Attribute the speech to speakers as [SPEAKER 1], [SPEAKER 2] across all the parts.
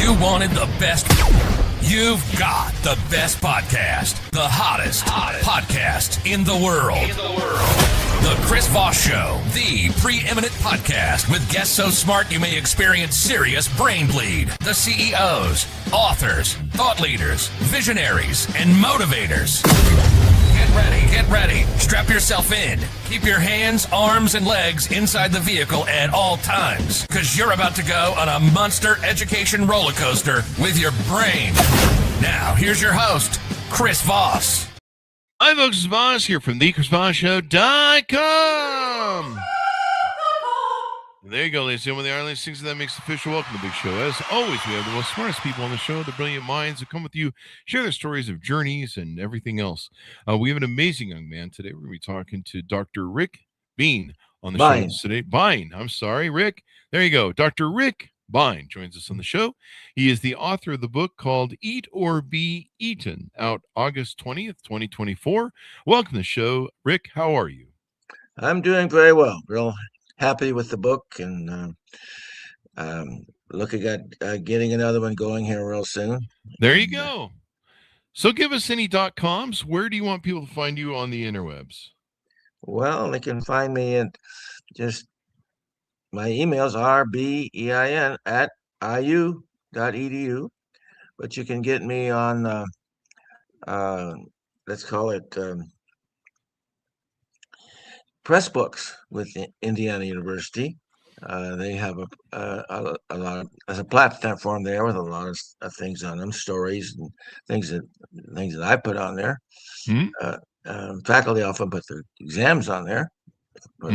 [SPEAKER 1] You wanted the best. You've got the best podcast. The hottest podcast in the world. The Chris Voss Show, the preeminent podcast with guests so smart you may experience serious brain bleed. The CEOs, authors, thought leaders, visionaries, and motivators. Get ready. Strap yourself in. Keep your hands, arms, and legs inside the vehicle at all times, because you're about to go on a monster education roller coaster with your brain. Now, here's your host, Chris Voss.
[SPEAKER 2] Hi, folks. It's Voss here from thechrisvossshow.com. There you go, ladies and gentlemen. The Ireland things that makes it official. Welcome to the big show. As always, we have the most smartest people on the show, the brilliant minds who come with you, share their stories of journeys and everything else. We have an amazing young man today. We're going to be talking to Dr. Rick Bein on the show today. Bein. I'm sorry, Rick. There you go. Dr. Rick Bein joins us on the show. He is the author of the book called Eat or Be Eaten, out August 20th, 2024. Welcome to the show. Rick, how are you?
[SPEAKER 3] I'm doing very well. Real happy with the book, and looking at getting another one going here real soon.
[SPEAKER 2] There you go. So give us any .coms. Where do you want people to find you on the interwebs?
[SPEAKER 3] Well, they can find me at just my emails are bein@iu.edu, but you can get me on let's call it press books with Indiana University. They have a lot of, as a platform there with a lot of things on them, stories and things that I put on there. Faculty often put their exams on there, but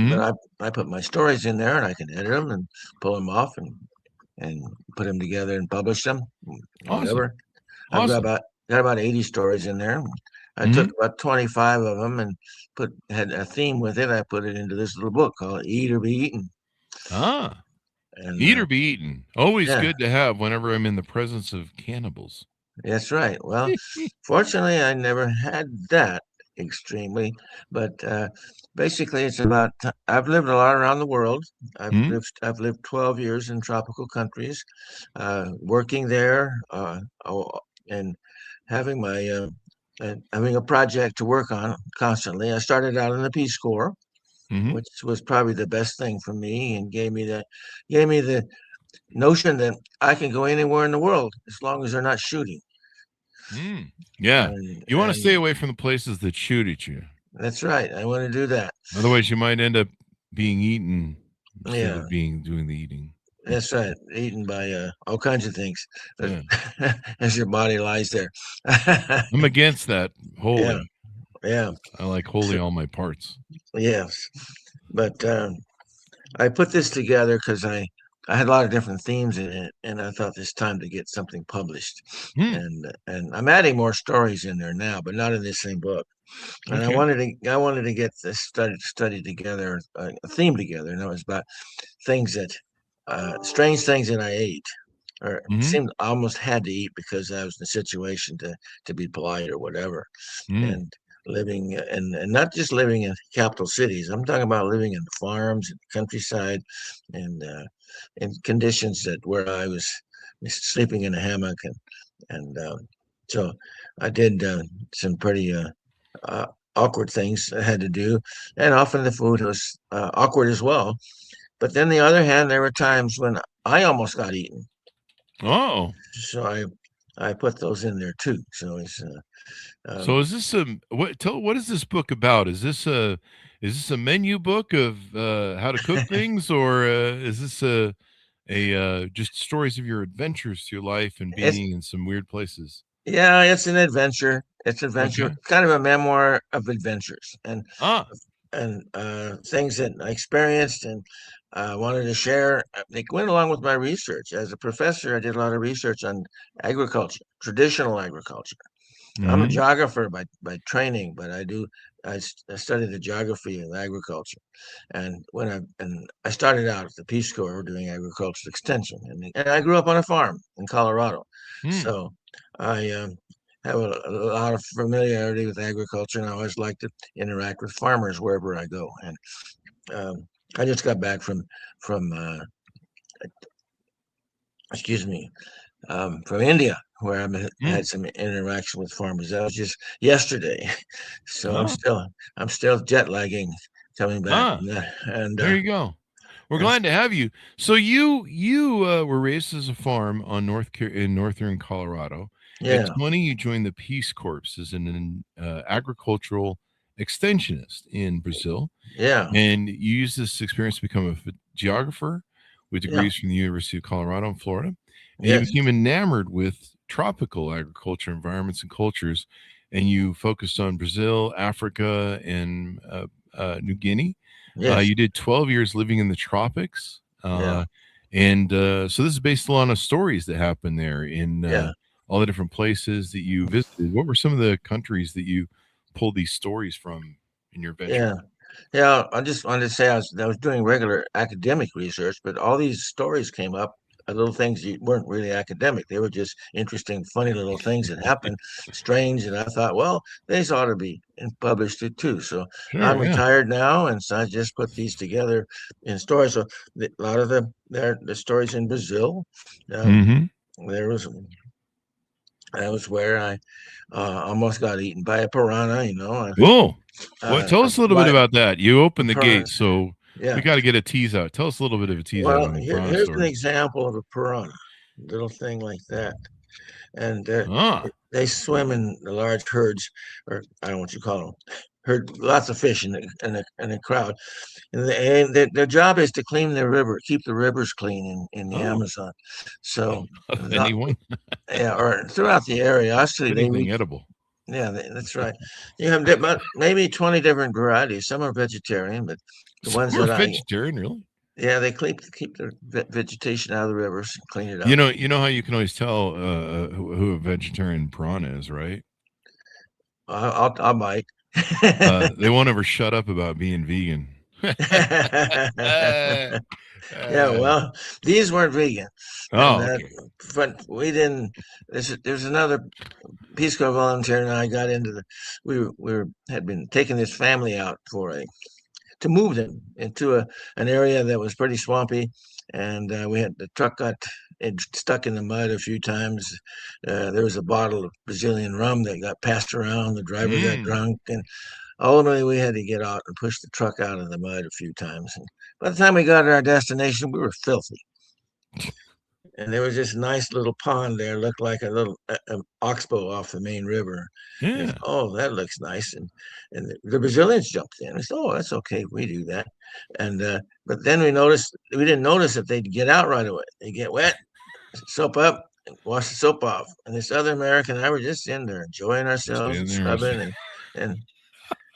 [SPEAKER 3] I put my stories in there, and I can edit them and pull them off and put them together and publish them. Whatever.
[SPEAKER 2] Awesome.
[SPEAKER 3] I've got about 80 stories in there. I took about 25 of them and had a theme with it. I put it into this little book called Eat or Be Eaten.
[SPEAKER 2] Eat or Be Eaten. Always good to have whenever I'm in the presence of cannibals.
[SPEAKER 3] That's right. Well, fortunately, I never had that extremely, but basically, it's about. I've lived a lot around the world. I've lived 12 years in tropical countries, working there, and having my. Having a project to work on constantly. I started out in the Peace Corps, which was probably the best thing for me, and gave me the notion that I can go anywhere in the world as long as they're not shooting.
[SPEAKER 2] Yeah, you want to stay away from the places that shoot at you.
[SPEAKER 3] That's right. I want to do that.
[SPEAKER 2] Otherwise, you might end up being eaten instead of doing the eating.
[SPEAKER 3] That's right. Eaten by all kinds of things as your body lies there.
[SPEAKER 2] I'm against that wholly.
[SPEAKER 3] Yeah.
[SPEAKER 2] I like wholly all my parts.
[SPEAKER 3] Yes. But I put this together because I had a lot of different themes in it, and I thought it's time to get something published. And I'm adding more stories in there now, but not in this same book. And I wanted to get this study together, a theme together, and it was about things that strange things that I ate, or seemed almost had to eat because I was in a situation to be polite or whatever, and living and not just living in capital cities. I'm talking about living in farms and countryside, and in conditions where I was sleeping in a hammock, and so I did some pretty awkward things I had to do, and often the food was awkward as well. But then, the other hand, there were times when I almost got eaten.
[SPEAKER 2] Oh,
[SPEAKER 3] so I put those in there too. So it's.
[SPEAKER 2] So is this what is this book about? Is this a menu book of how to cook things, or is this a just stories of your adventures through life and being in some weird places?
[SPEAKER 3] Yeah, it's an adventure. It's adventure, kind of a memoir of adventures and things that I experienced and wanted to share. They went along with my research. As a professor, I did a lot of research on agriculture, traditional agriculture. I'm a geographer by training, but I study the geography of agriculture. And I started out at the Peace Corps doing agricultural extension, and I grew up on a farm in Colorado, so I have a lot of familiarity with agriculture, and I always like to interact with farmers wherever I go. And I just got back from from India, where I
[SPEAKER 2] Mm.
[SPEAKER 3] had some interaction with farmers. That was just yesterday, so
[SPEAKER 2] Oh,
[SPEAKER 3] I'm still jet lagging coming back
[SPEAKER 2] ah,
[SPEAKER 3] from that. And
[SPEAKER 2] there you go. We're glad to have you. So you were raised as a farm on in northern Colorado. At
[SPEAKER 3] yeah,
[SPEAKER 2] 20, you joined the Peace Corps as an agricultural extensionist in Brazil,
[SPEAKER 3] yeah,
[SPEAKER 2] and you used this experience to become a geographer with
[SPEAKER 3] yeah,
[SPEAKER 2] degrees from the University of Colorado in Florida, and you
[SPEAKER 3] yes,
[SPEAKER 2] became enamored with tropical agriculture environments and cultures, and you focused on Brazil, Africa, and New Guinea.
[SPEAKER 3] yes,
[SPEAKER 2] You did 12 years living in the tropics.
[SPEAKER 3] yeah,
[SPEAKER 2] So this is based on stories that happened there in
[SPEAKER 3] yeah.
[SPEAKER 2] all the different places that you visited. What were some of the countries that you pulled these stories from in your venture?
[SPEAKER 3] Yeah. Yeah, I just wanted to say I was doing regular academic research, but all these stories came up, little things that weren't really academic. They were just interesting, funny little things that happened, strange, and I thought, well, these ought to be and published it too. So I'm
[SPEAKER 2] Sure, yeah.
[SPEAKER 3] retired now, and so I just put these together in stories. So a lot of the stories in Brazil, um,
[SPEAKER 2] Hmm.
[SPEAKER 3] there was that was where I almost got eaten by a piranha.
[SPEAKER 2] Whoa. What? Tell us a little bit
[SPEAKER 3] By
[SPEAKER 2] about that. You opened the gate,
[SPEAKER 3] piranhas.
[SPEAKER 2] so we
[SPEAKER 3] Yeah.
[SPEAKER 2] got to get a tease out. Tell us a little bit of a tease out
[SPEAKER 3] Well,
[SPEAKER 2] on the piranha
[SPEAKER 3] here's an
[SPEAKER 2] story.
[SPEAKER 3] example of a piranha, little thing like that, and
[SPEAKER 2] Ah,
[SPEAKER 3] they swim in the large herds, or I don't know what you call them, herd, lots of fish in a crowd, and their job is to clean the river, keep the rivers clean in the
[SPEAKER 2] oh,
[SPEAKER 3] Amazon. So,
[SPEAKER 2] of
[SPEAKER 3] not,
[SPEAKER 2] anyone,
[SPEAKER 3] yeah, or throughout the area. Actually,
[SPEAKER 2] anything edible.
[SPEAKER 3] yeah, that's right. You have about maybe 20 different varieties. Some are vegetarian, but the
[SPEAKER 2] Some
[SPEAKER 3] ones
[SPEAKER 2] are
[SPEAKER 3] that
[SPEAKER 2] vegetarian, really.
[SPEAKER 3] yeah, they keep the vegetation out of the rivers and clean it
[SPEAKER 2] You
[SPEAKER 3] up.
[SPEAKER 2] know, you know how you can always tell who a vegetarian piranha is, right?
[SPEAKER 3] I might.
[SPEAKER 2] They won't ever shut up about being vegan. Uh,
[SPEAKER 3] Yeah,
[SPEAKER 2] uh,
[SPEAKER 3] well, these weren't vegan, and
[SPEAKER 2] oh, okay.
[SPEAKER 3] but we didn't. There's another Peace Corps volunteer, and I got into the. Had been taking this family out for to move them into an area that was pretty swampy, and we had the truck got stuck in the mud a few times. There was a bottle of Brazilian rum that got passed around. The driver got
[SPEAKER 2] Mm.
[SPEAKER 3] drunk, and ultimately we had to get out and push the truck out of the mud a few times. And by the time we got to our destination, we were filthy. And there was this nice little pond there, looked like a little oxbow off the main river. And
[SPEAKER 2] Yeah.
[SPEAKER 3] oh, that looks nice. And the Brazilians jumped in. I said, oh, that's okay. We do that. And but then we didn't notice that they'd get out right away. They get wet, soap up, and wash the soap off. And this other American and I were just in there enjoying ourselves and
[SPEAKER 2] Stand there.
[SPEAKER 3] scrubbing and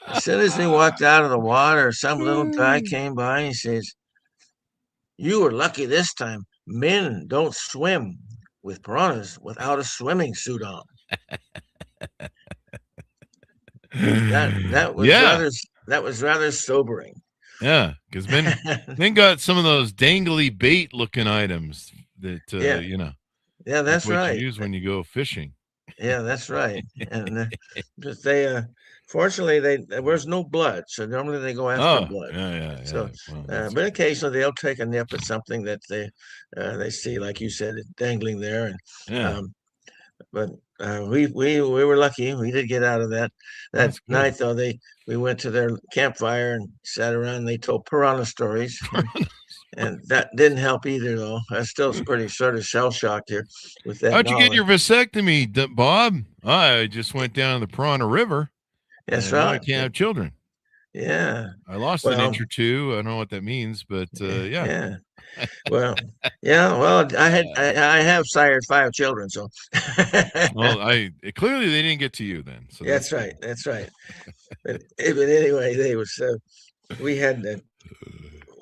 [SPEAKER 3] as soon as we walked out of the water, some little guy came by and he says, you were lucky this time. Men don't swim with piranhas without a swimming suit on. That was
[SPEAKER 2] Yeah.
[SPEAKER 3] rather sobering.
[SPEAKER 2] Yeah. Because men got some of those dangly bait looking items that,
[SPEAKER 3] Yeah, yeah,
[SPEAKER 2] like
[SPEAKER 3] that's
[SPEAKER 2] what you
[SPEAKER 3] right.
[SPEAKER 2] use when you go fishing.
[SPEAKER 3] Yeah, that's right. And but fortunately, there was no blood, so normally they go after
[SPEAKER 2] Oh,
[SPEAKER 3] blood.
[SPEAKER 2] yeah, yeah,
[SPEAKER 3] So,
[SPEAKER 2] yeah. Well, that's
[SPEAKER 3] but occasionally they'll take a nip at something that they see, like you said, dangling there. And
[SPEAKER 2] yeah,
[SPEAKER 3] um, but we were lucky. We did get out of that
[SPEAKER 2] that's good.
[SPEAKER 3] night, though. We went to their campfire and sat around. And they told piranha stories, and that didn't help either, though. I still pretty sort of shell shocked here with that
[SPEAKER 2] How'd you get
[SPEAKER 3] knowledge.
[SPEAKER 2] your vasectomy, Bob? I just went down the Piranha River,
[SPEAKER 3] That's
[SPEAKER 2] and now I
[SPEAKER 3] right.
[SPEAKER 2] can't have children.
[SPEAKER 3] Yeah.
[SPEAKER 2] I lost an
[SPEAKER 3] Well,
[SPEAKER 2] inch or two. I don't know what that means, but yeah.
[SPEAKER 3] yeah. Well, yeah. Well, I have sired 5 children, so
[SPEAKER 2] Well, clearly they didn't get to you then. So that's
[SPEAKER 3] that's
[SPEAKER 2] good.
[SPEAKER 3] right. That's right. But anyway, they was we had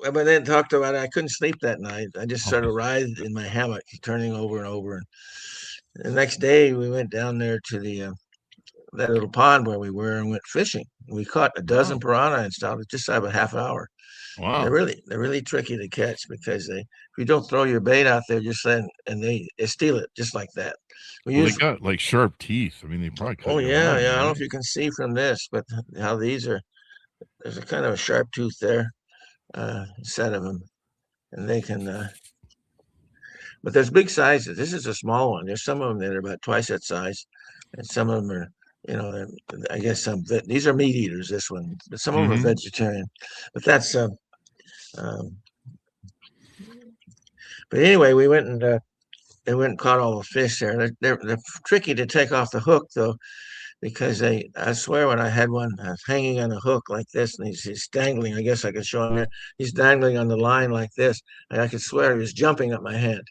[SPEAKER 3] but then talked about it. I couldn't sleep that night. I just sort of writhed in my hammock, turning over and over. And the next day, we went down there to the that little pond where we were and went fishing. We caught a dozen
[SPEAKER 2] Oh,
[SPEAKER 3] piranha and stopped just about a half hour.
[SPEAKER 2] wow.
[SPEAKER 3] They're really tricky to catch because if you don't throw your bait out there, just then and they steal it just like that. We
[SPEAKER 2] Well, they
[SPEAKER 3] use
[SPEAKER 2] got like sharp teeth. I mean, they probably cut
[SPEAKER 3] oh
[SPEAKER 2] your
[SPEAKER 3] yeah,
[SPEAKER 2] arm,
[SPEAKER 3] yeah. I don't know
[SPEAKER 2] right?
[SPEAKER 3] if you can see from this, but how these are there's a kind of a sharp tooth there, set of them, and they can But there's big sizes. This is a small one. There's some of them that are about twice that size, and some of them are, I guess these are meat eaters. This one, but some of them are vegetarian. But that's um, but anyway, we went and they went and caught all the fish there. They're tricky to take off the hook though, because I swear when I had one hanging on a hook like this, and he's dangling. I guess I could show him here. He's dangling on the line like this, and I could swear he was jumping at my hand.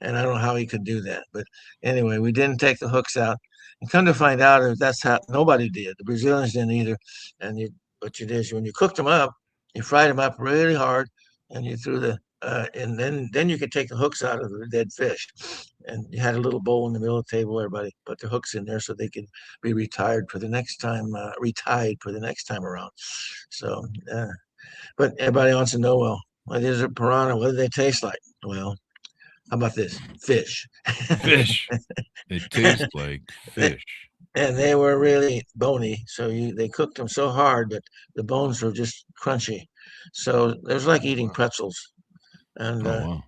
[SPEAKER 3] And I don't know how he could do that. But anyway, we didn't take the hooks out. And come to find out, that's how nobody did. The Brazilians didn't either. And what you did is when you cooked them up, you fried them up really hard, and you threw and then you could take the hooks out of the dead fish. And you had a little bowl in the middle of the table. Everybody put their hooks in there so they could be retied for the next time around. So, but everybody wants to know, well, what is a piranha? What do they taste like? Well, how about this? Fish.
[SPEAKER 2] Fish. They taste like fish.
[SPEAKER 3] And they were really bony. So they cooked them so hard that the bones were just crunchy. So it was like eating pretzels. And
[SPEAKER 2] wow.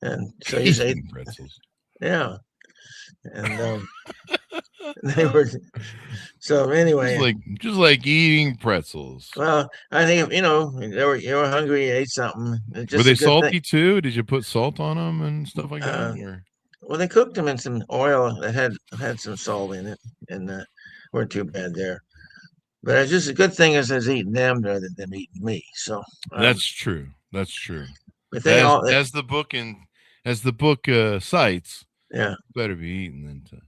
[SPEAKER 3] And so you say
[SPEAKER 2] pretzels.
[SPEAKER 3] Yeah. And they were so anyway.
[SPEAKER 2] Just like eating pretzels.
[SPEAKER 3] Well, I think you were hungry, you ate something.
[SPEAKER 2] Were they salty too? Did you put salt on them and stuff like that?
[SPEAKER 3] Well, they cooked them in some oil that had some salt in it, and weren't too bad there. But it's just a good thing is I was eating them rather than eating me. So
[SPEAKER 2] that's true. That's true.
[SPEAKER 3] But
[SPEAKER 2] as the book cites,
[SPEAKER 3] yeah,
[SPEAKER 2] better be eaten than to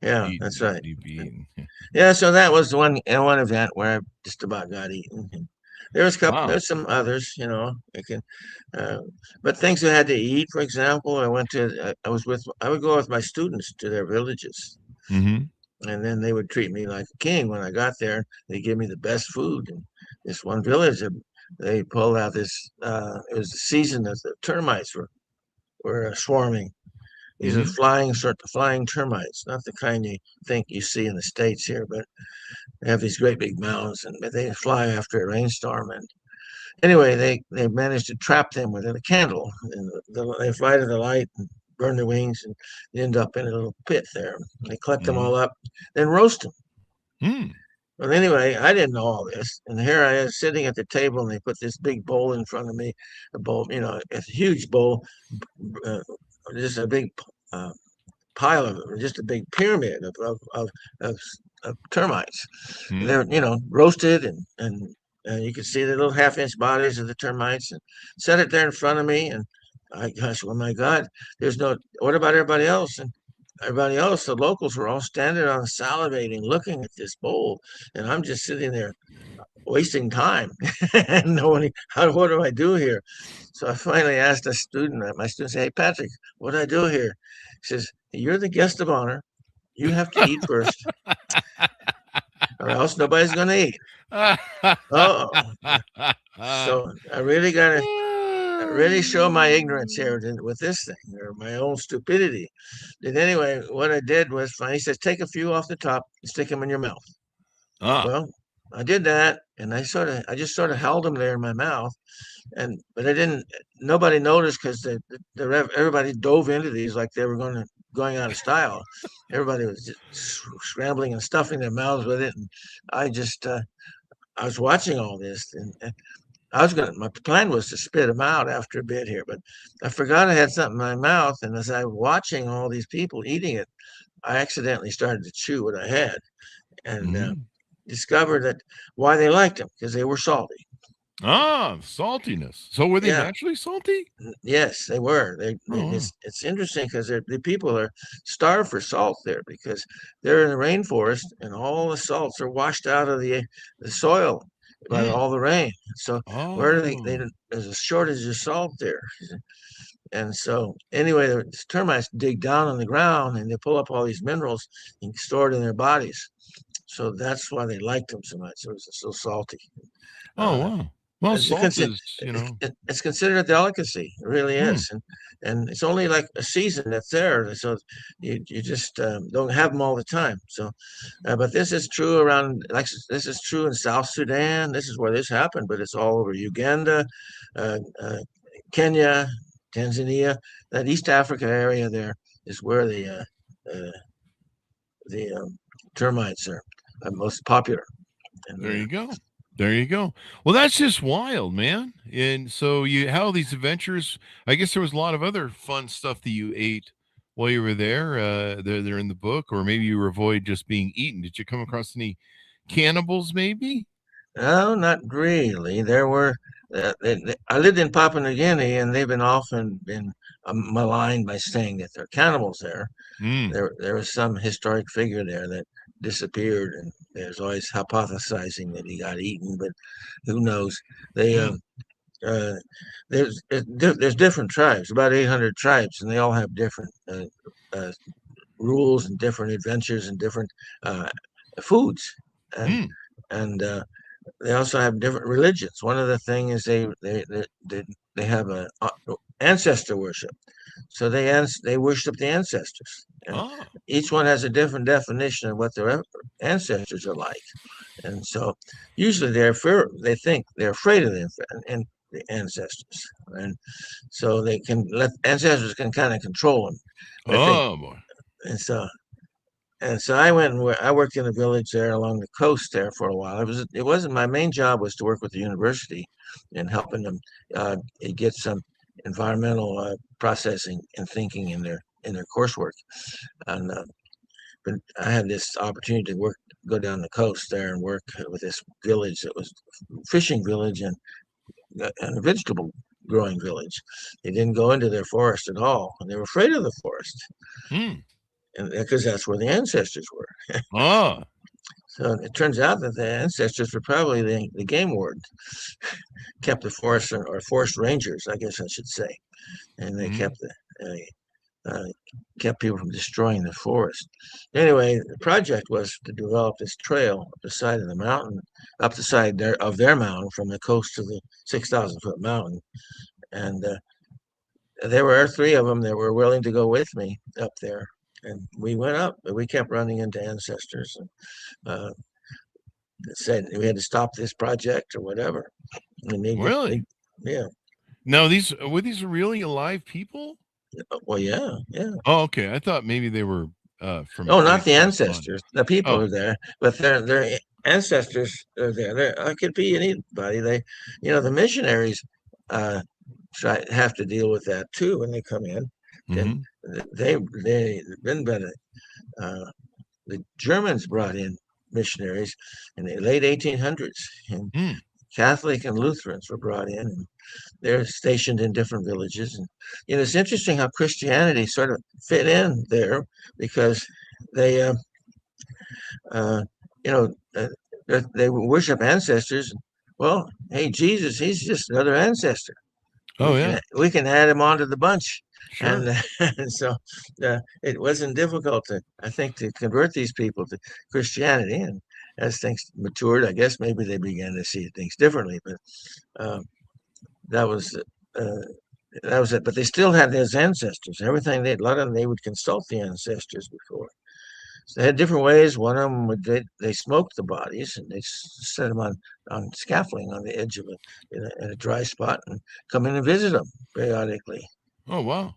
[SPEAKER 3] that's right.
[SPEAKER 2] Be eaten.
[SPEAKER 3] Yeah, so that was one event where I just about got eaten. There was there's some others, but things I had to eat. For example, I would go with my students to their villages, and then they would treat me like a king when I got there. They give me the best food. And this one village, they pulled out this. It was the season that the termites were swarming. These are flying termites, not the kind you think you see in the States here, but they have these great big mounds, and they fly after a rainstorm. And anyway, they managed to trap them with a candle, and they fly to the light and burn their wings, and end up in a little pit there. They collect them all up, then roast them. But anyway, I didn't know all this, and here I was sitting at the table, and they put this big bowl in front of me, a bowl, it's a huge bowl, just a big pile of them, just a big pyramid of termites. They're roasted, and you can see the little half-inch bodies of the termites, and set it there in front of me, and oh my God, what about everybody else? And everybody else, the locals were all standing around salivating, looking at this bowl, and I'm just sitting there wasting time and knowing what do I do here? So I finally asked my student said, "Hey, Patrick, what do I do here?" He says, "You're the guest of honor. You have to eat first, or else nobody's going to eat." So I really got to show my ignorance here with this thing, or my own stupidity. And anyway, what I did was, he says, "Take a few off the top and stick them in your mouth." Well, I did that, and I just sort of held them there in my mouth, but nobody noticed because everybody dove into these like they were going out of style. Everybody was just scrambling and stuffing their mouths with it, and I was watching all this, and my plan was to spit them out after a bit here, but I forgot I had something in my mouth, and as I was watching all these people eating it, I accidentally started to chew what I had, and discovered that why they liked them, because they were salty.
[SPEAKER 2] Saltiness. So were they naturally salty?
[SPEAKER 3] Yes, they were. It's interesting because the people are starved for salt there, because they're in the rainforest and all the salts are washed out of the soil by all the rain. So where do there's a shortage of salt there. And so anyway, the termites dig down on the ground and they pull up all these minerals and store it in their bodies. So that's why they liked them so much. It was so salty.
[SPEAKER 2] Wow. Well, salt is,
[SPEAKER 3] it's considered a delicacy. It really is. And it's only like a season that's there. So you just don't have them all the time. So, but this is true this is true in South Sudan. This is where this happened, but it's all over Uganda, Kenya, Tanzania, that East Africa area there is where the termites are most popular. And,
[SPEAKER 2] There you go. There you go. Well, that's just wild, man. And so you how these adventures, I guess there was a lot of other fun stuff that you ate while you were there. They're in the book, or maybe you avoid just being eaten. Did you come across any cannibals, maybe?
[SPEAKER 3] no, not really. There were. I lived in Papua New Guinea, and they've been often been maligned by saying that there are cannibals there.
[SPEAKER 2] Mm.
[SPEAKER 3] There was some historic figure there that disappeared, and there's always hypothesizing that he got eaten, but who knows? They there's different tribes, about 800 tribes, and they all have different rules and different adventures and different foods, and
[SPEAKER 2] Mm.
[SPEAKER 3] and they also have different religions. One of the things is they have a ancestor worship, so they worship the ancestors, and
[SPEAKER 2] Oh.
[SPEAKER 3] each one has a different definition of what their ancestors are like, and so usually they think they're afraid of the ancestors, and so they can let ancestors can kind of control them. I think,
[SPEAKER 2] Oh boy.
[SPEAKER 3] and so. And so I went and I worked in a village there along the coast there for a while. It wasn't my main job was to work with the university and helping them get some environmental processing and thinking in their coursework. And but I had this opportunity to go down the coast there and work with this village that was a fishing village and a vegetable growing village. They didn't go into their forest at all, and they were afraid of the forest.
[SPEAKER 2] Mm.
[SPEAKER 3] And because that's where the ancestors were.
[SPEAKER 2] Oh.
[SPEAKER 3] So it turns out that the ancestors were probably the game wardens, kept the forest or forest rangers, I guess I should say, and they kept kept people from destroying the forest. Anyway, the project was to develop this trail up the side of the mountain, up the side of their mountain from the coast to the 6,000-foot mountain, and there were 3 of them that were willing to go with me up there. And we went up, but we kept running into ancestors and said we had to stop this project or whatever. And
[SPEAKER 2] Really?
[SPEAKER 3] Yeah.
[SPEAKER 2] Now were these really alive people?
[SPEAKER 3] Well, yeah.
[SPEAKER 2] Oh, okay. I thought maybe they were from.
[SPEAKER 3] Oh, not the ancestors. The people
[SPEAKER 2] Oh.
[SPEAKER 3] are there, but their ancestors are there. It could be anybody. The missionaries have to deal with that too when they come in.
[SPEAKER 2] Mm-hmm.
[SPEAKER 3] The Germans brought in missionaries in the late 1800s, and Catholic and Lutherans were brought in, and they're stationed in different villages. And it's interesting how Christianity sort of fit in there because they, they worship ancestors. Well, hey, Jesus, he's just another ancestor. We can add him onto the bunch.
[SPEAKER 2] Sure.
[SPEAKER 3] And so it wasn't difficult to convert these people to Christianity. And as things matured, I guess maybe they began to see things differently. But that was it. But they still had those ancestors. A lot of them, they would consult the ancestors before. So they had different ways. One of them they smoked the bodies and they set them on scaffolding on the edge of in a dry spot and come in and visit them periodically.
[SPEAKER 2] Oh, wow.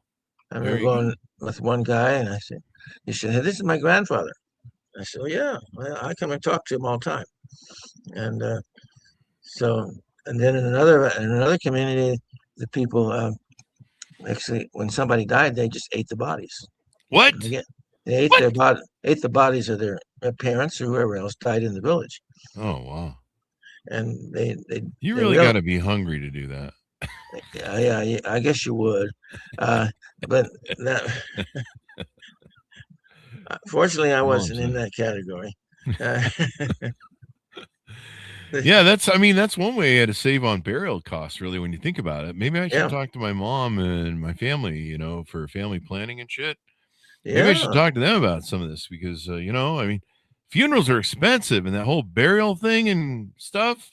[SPEAKER 3] I remember going with one guy, and he said, "Hey, this is my grandfather." I said, "Oh, yeah, I come and talk to him all the time." And and then in another community, the people actually, when somebody died, they just ate the bodies.
[SPEAKER 2] What?
[SPEAKER 3] They ate ate the bodies of their parents or whoever else died in the village.
[SPEAKER 2] Oh, wow.
[SPEAKER 3] And
[SPEAKER 2] you really got to be hungry to do that.
[SPEAKER 3] Yeah, I guess you would, but fortunately, I wasn't in that category.
[SPEAKER 2] Yeah, that's one way to save on burial costs, really, when you think about it. Maybe I should talk to my mom and my family, for family planning and shit. Maybe I should talk to them about some of this because, funerals are expensive and that whole burial thing and stuff.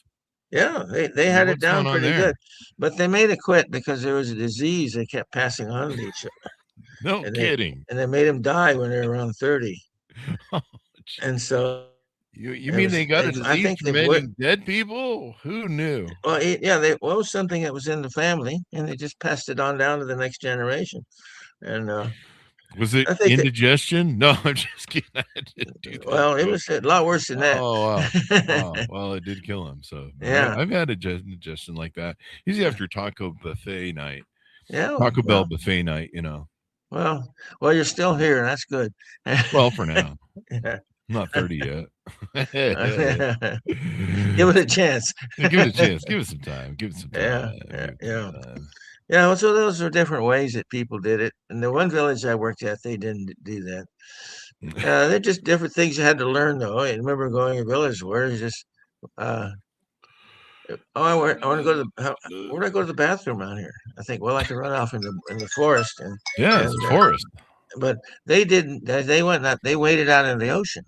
[SPEAKER 3] Yeah, they had it down pretty good, but they made it quit because there was a disease they kept passing on to each other.
[SPEAKER 2] No kidding.
[SPEAKER 3] And they made them die when they were around 30. And so
[SPEAKER 2] You mean they got a
[SPEAKER 3] I
[SPEAKER 2] disease
[SPEAKER 3] think
[SPEAKER 2] from eating dead people? Who knew?
[SPEAKER 3] Well, yeah, it was something that was in the family, and they just passed it on down to the next generation. And
[SPEAKER 2] Was it
[SPEAKER 3] I think that,
[SPEAKER 2] indigestion? No, I'm just kidding. I didn't do that
[SPEAKER 3] well, it
[SPEAKER 2] joke.
[SPEAKER 3] was a lot worse than that.
[SPEAKER 2] Oh wow. Wow. Well, it did kill him. So
[SPEAKER 3] Yeah.
[SPEAKER 2] I've had indigestion like that. Usually after Taco buffet night.
[SPEAKER 3] Yeah.
[SPEAKER 2] Taco Bell buffet night, you know.
[SPEAKER 3] Well, you're still here, and that's good.
[SPEAKER 2] Well, for now.
[SPEAKER 3] Yeah.
[SPEAKER 2] I'm not 30 yet.
[SPEAKER 3] Give it a chance.
[SPEAKER 2] Give it a chance. Give it some time. Give it some
[SPEAKER 3] Yeah,
[SPEAKER 2] time.
[SPEAKER 3] yeah. Yeah, well, so those are different ways that people did it. In the one village I worked at, they didn't do that. They're just different things you had to learn, though. I remember going to a village where it's just, I want to go to where do I go to the bathroom out here? I think, well, I can run off in the forest,
[SPEAKER 2] Yeah, it's a forest.
[SPEAKER 3] But they didn't. They went out. They waded out in the ocean.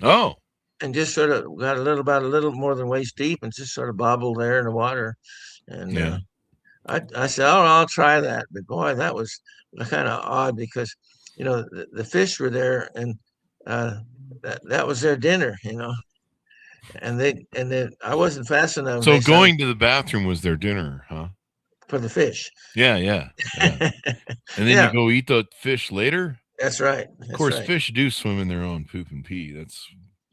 [SPEAKER 2] Oh,
[SPEAKER 3] and just sort of got about a little more than waist deep, and just sort of bobbled there in the water. And I said, "Oh, I'll try that." But boy, that was kind of odd because the fish were there, and that was their dinner, And then I wasn't fast enough.
[SPEAKER 2] So going to the bathroom was their dinner, huh?
[SPEAKER 3] For the fish.
[SPEAKER 2] Yeah. And then you go eat the fish later?
[SPEAKER 3] That's right.
[SPEAKER 2] Of course, fish do swim in their own poop and pee. That's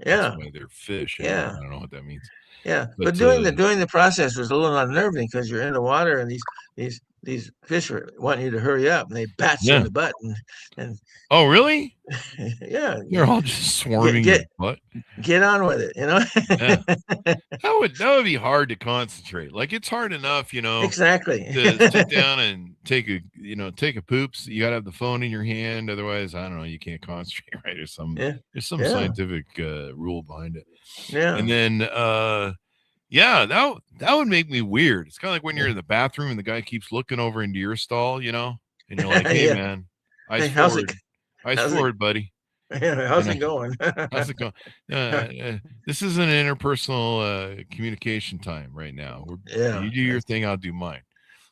[SPEAKER 2] why they're fish.
[SPEAKER 3] Yeah.
[SPEAKER 2] I don't know what that means.
[SPEAKER 3] Yeah. But doing the process was a little unnerving because you're in the water and these fish want you to hurry up, and they bat you in the butt. And
[SPEAKER 2] oh, really?
[SPEAKER 3] Yeah.
[SPEAKER 2] They're all just swarming your butt.
[SPEAKER 3] Get on with it,
[SPEAKER 2] Yeah. That would be hard to concentrate. Like, it's hard enough,
[SPEAKER 3] Exactly.
[SPEAKER 2] to sit down and take a poops. You gotta have the phone in your hand, otherwise, I don't know, you can't concentrate, right? There's some scientific rule behind it.
[SPEAKER 3] Yeah.
[SPEAKER 2] And then that would make me weird. It's kind of like when you're in the bathroom and the guy keeps looking over into your stall, and you're like, hey man, ice forward, buddy.
[SPEAKER 3] How's it going?
[SPEAKER 2] How's it going? This is an interpersonal communication time right now. You do your thing, I'll do mine.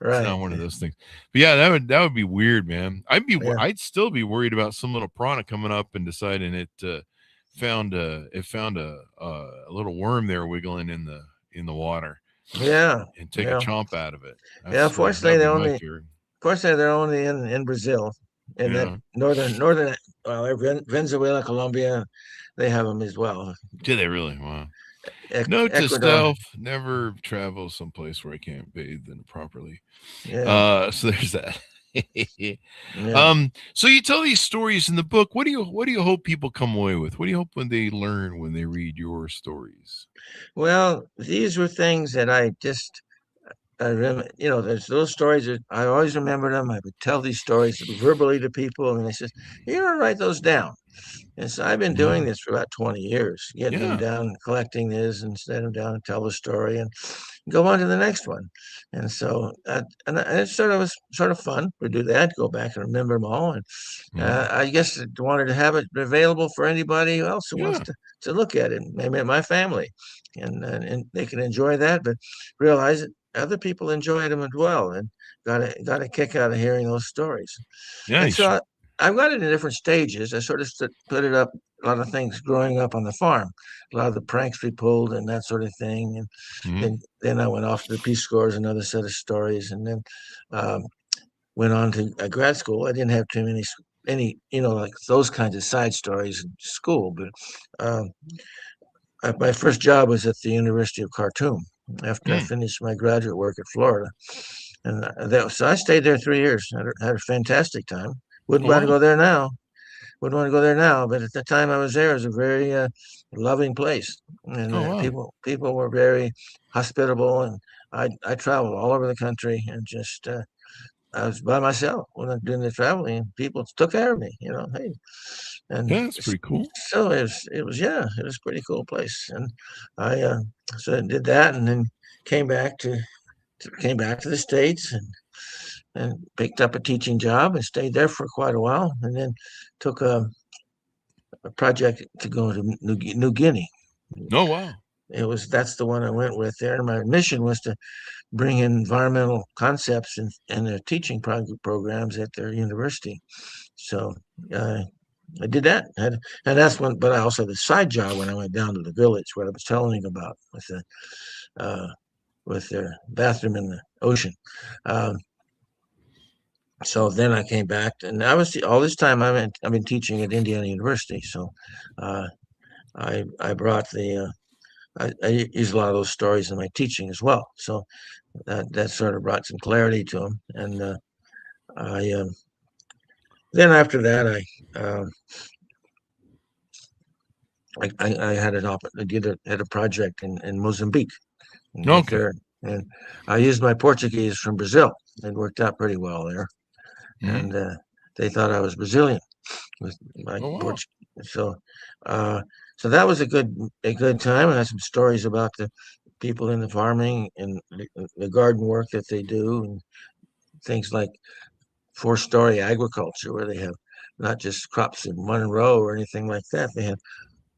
[SPEAKER 2] Right. It's not one of those things. But yeah, that would be weird, man. I'd still be worried about some little piranha coming up and deciding it found a little worm there wiggling in the water.
[SPEAKER 3] Yeah.
[SPEAKER 2] And take a chomp out of it.
[SPEAKER 3] Fortunately they're only in Brazil. In that northern Venezuela, Colombia, they have them as well.
[SPEAKER 2] Do they really? Wow. Note to self: never travel someplace where I can't bathe properly. Yeah. So there's that. So you tell these stories in the book. What do you hope people come away with? What do you hope when they learn when they read your stories?
[SPEAKER 3] Well, these were things that I just. There's those stories that I always remember them. I would tell these stories verbally to people, and they said, "You gotta write those down." And so I've been doing this for about 20 years, getting them down, collecting this, and setting them down and tell the story, and go on to the next one. And so, and it was sort of fun to do that, go back and remember them all. And I guess I wanted to have it available for anybody else who wants to look at it, maybe my family, and they can enjoy that, but realize that other people enjoyed them as well, and got a kick out of hearing those stories. Yeah. And so I've got it in different stages. I sort of put it up, a lot of things growing up on the farm, a lot of the pranks we pulled and that sort of thing. And then I went off to the Peace Corps, another set of stories, and then went on to grad school. I didn't have too many, like those kinds of side stories in school, but my first job was at the University of Khartoum after I finished my graduate work at Florida. And so I stayed there 3 years. I had a fantastic time. Wouldn't want to go there now. But at the time I was there, it was a very loving place. And people were very hospitable. And I traveled all over the country, and just I was by myself when I'm doing the traveling, and people took care of me, hey. And
[SPEAKER 2] that's pretty cool.
[SPEAKER 3] So it was a pretty cool place. And I so I did that, and then came back to the States, and picked up a teaching job and stayed there for quite a while, and then took a project to go to New Guinea.
[SPEAKER 2] Oh wow.
[SPEAKER 3] That's the one I went with there. And my mission was to bring in environmental concepts and their teaching programs at their university. So I did that, and that's when. But I also had a side job when I went down to the village, what I was telling you about with their bathroom in the ocean. Um, so then I came back, and I was all this time I've been teaching at Indiana University. So uh, I brought I use a lot of those stories in my teaching as well. So that sort of brought some clarity to them. And I then after that um, I had had a project in Mozambique. Right
[SPEAKER 2] Okay.
[SPEAKER 3] there, and I used my Portuguese from Brazil. It worked out pretty well there,
[SPEAKER 2] Mhm.
[SPEAKER 3] and they thought I was Brazilian with my
[SPEAKER 2] Oh wow.
[SPEAKER 3] Portuguese. So, uh, so that was a good time. I had some stories about the people in the farming and the garden work that they do, and things like 4-story agriculture, where they have not just crops in one row or anything like that. They have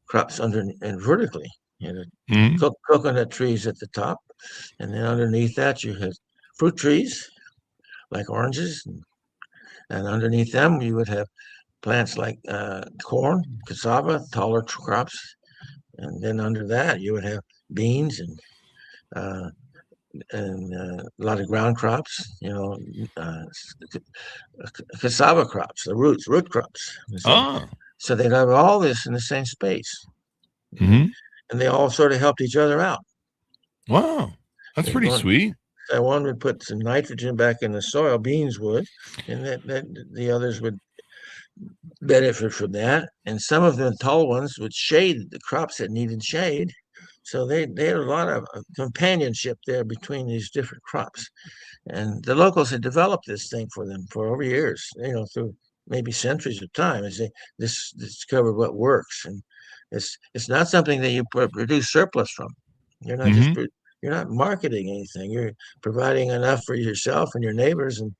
[SPEAKER 3] crops under and vertically. You know,
[SPEAKER 2] Mhm.
[SPEAKER 3] coconut trees at the top, and then underneath that you had fruit trees like oranges, and underneath them you would have plants like corn, cassava, taller crops, and then under that you would have beans uh, and a lot of ground crops. Uh, cassava crops, the root crops.
[SPEAKER 2] Ah.
[SPEAKER 3] So they'd have all this in the same space, and,
[SPEAKER 2] Mhm.
[SPEAKER 3] and they all sort of helped each other out.
[SPEAKER 2] Wow. That's
[SPEAKER 3] They
[SPEAKER 2] pretty
[SPEAKER 3] one
[SPEAKER 2] sweet.
[SPEAKER 3] one would put some nitrogen back in the soil, beans would, and that the others would benefit from that. And some of the tall ones would shade the crops that needed shade. So they had a lot of companionship there between these different crops. And the locals had developed this thing for them for over years, through maybe centuries of time as they discovered what works. And it's not something that you produce surplus from. You're not just
[SPEAKER 2] Mhm.
[SPEAKER 3] you're not marketing anything. You're providing enough for yourself and your neighbors, and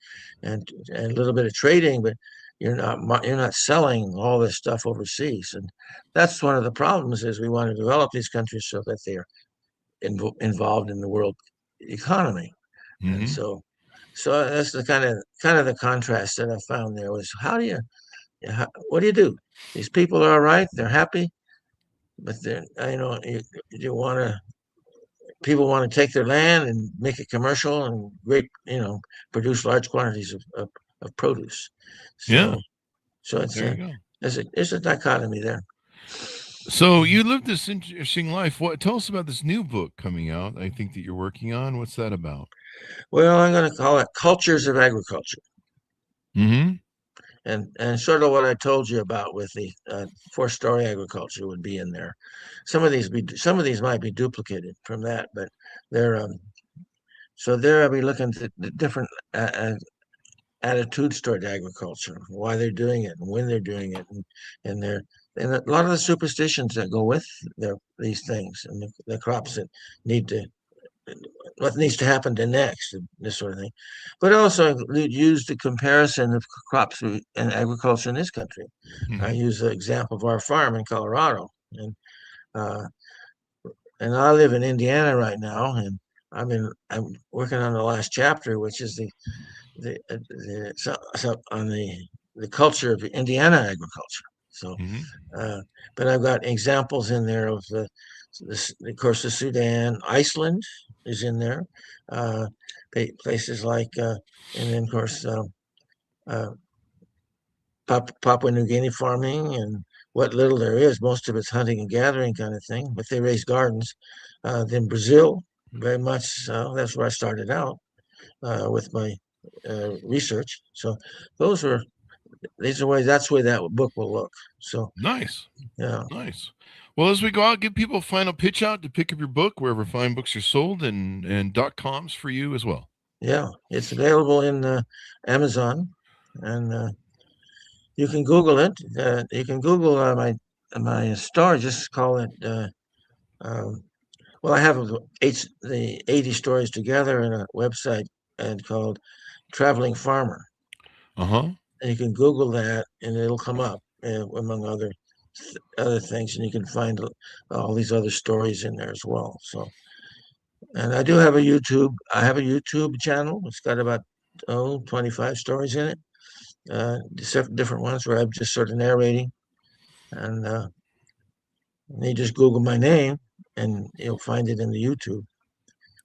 [SPEAKER 3] a little bit of trading, but you're not selling all this stuff overseas. And that's one of the problems is we want to develop these countries so that they are involved in the world economy. And
[SPEAKER 2] Mhm.
[SPEAKER 3] so that's the kind of the contrast that I found there was what do you do? These people are all right, they're happy, but they're you want to people want to take their land and make it commercial and produce large quantities of produce.
[SPEAKER 2] Yeah.
[SPEAKER 3] So
[SPEAKER 2] There you go.
[SPEAKER 3] there's a dichotomy there.
[SPEAKER 2] So you lived this interesting life. What? Tell us about this new book coming out. I think that you're working on. What's that about?
[SPEAKER 3] Well, I'm going to call it Cultures of Agriculture.
[SPEAKER 2] Mm-hmm.
[SPEAKER 3] And sort of what I told you about with the 4-story agriculture would be in there. Some of these might be duplicated from that, but they're so there I'll be looking at the different attitudes toward agriculture, why they're doing it, and when they're doing it, and they're and a lot of the superstitions that go with these things, and the crops that need to what needs to happen to next, and this sort of thing. But also use the comparison of crops and agriculture in this country. I
[SPEAKER 2] Mm-hmm.
[SPEAKER 3] use the example of our farm in Colorado, uh, and I live in Indiana right now, and I'm working on the last chapter, which is on the culture of Indiana agriculture. So,
[SPEAKER 2] Mm-hmm.
[SPEAKER 3] uh, but I've got examples in there of of course, the Sudan, Iceland is in there, uh, places like, and then of course, uh, Papua New Guinea farming and what little there is. Most of it's hunting and gathering kind of thing, but they raise gardens. Then Brazil, very much. That's where I started out with my research. So those are these are ways. That's the way that book will look. So
[SPEAKER 2] Nice.
[SPEAKER 3] yeah,
[SPEAKER 2] Nice. Well, as we go out, give people a final pitch out to pick up your book wherever fine books are sold, and .coms for you as well.
[SPEAKER 3] yeah, it's available in Amazon, and you can Google it. You can Google my store. Just call it. Um, well, I have the 80 stories together in a website and called Traveling Farmer.
[SPEAKER 2] Uh huh.
[SPEAKER 3] And you can Google that, and it'll come up among other things, and you can find all these other stories in there as well. So, and I do have a YouTube. I have a YouTube channel. It's got about 25 stories in it, different ones where I'm just sort of narrating. And you just Google my name, and you'll find it in the YouTube.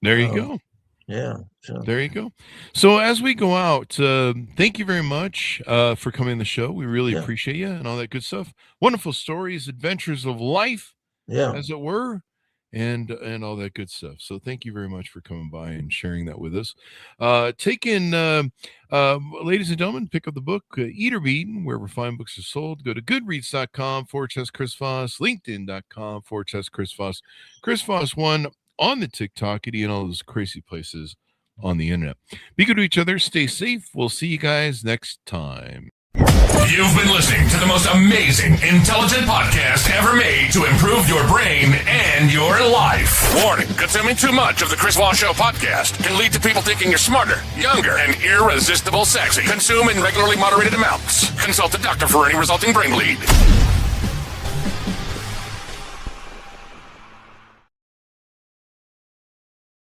[SPEAKER 2] There you go.
[SPEAKER 3] Yeah. So.
[SPEAKER 2] There you go. So as we go out, thank you very much for coming on the show. We really appreciate you and all that good stuff. Wonderful stories, adventures of life, as it were, and all that good stuff. So thank you very much for coming by and sharing that with us. Ladies and gentlemen, pick up the book, Eat or Be Eaten, wherever fine books are sold. Go to goodreads.com/Chris Voss, linkedin.com/Chris Voss, Chris Voss 1 on the TikTokity and all those crazy places on the internet. Be good to each other. Stay safe. We'll see you guys next time.
[SPEAKER 1] You've been listening to the most amazing, intelligent podcast ever made to improve your brain and your life. Warning, consuming too much of the Chris Voss Show podcast can lead to people thinking you're smarter, younger, and irresistible sexy. Consume in regularly moderated amounts. Consult a doctor for any resulting brain bleed.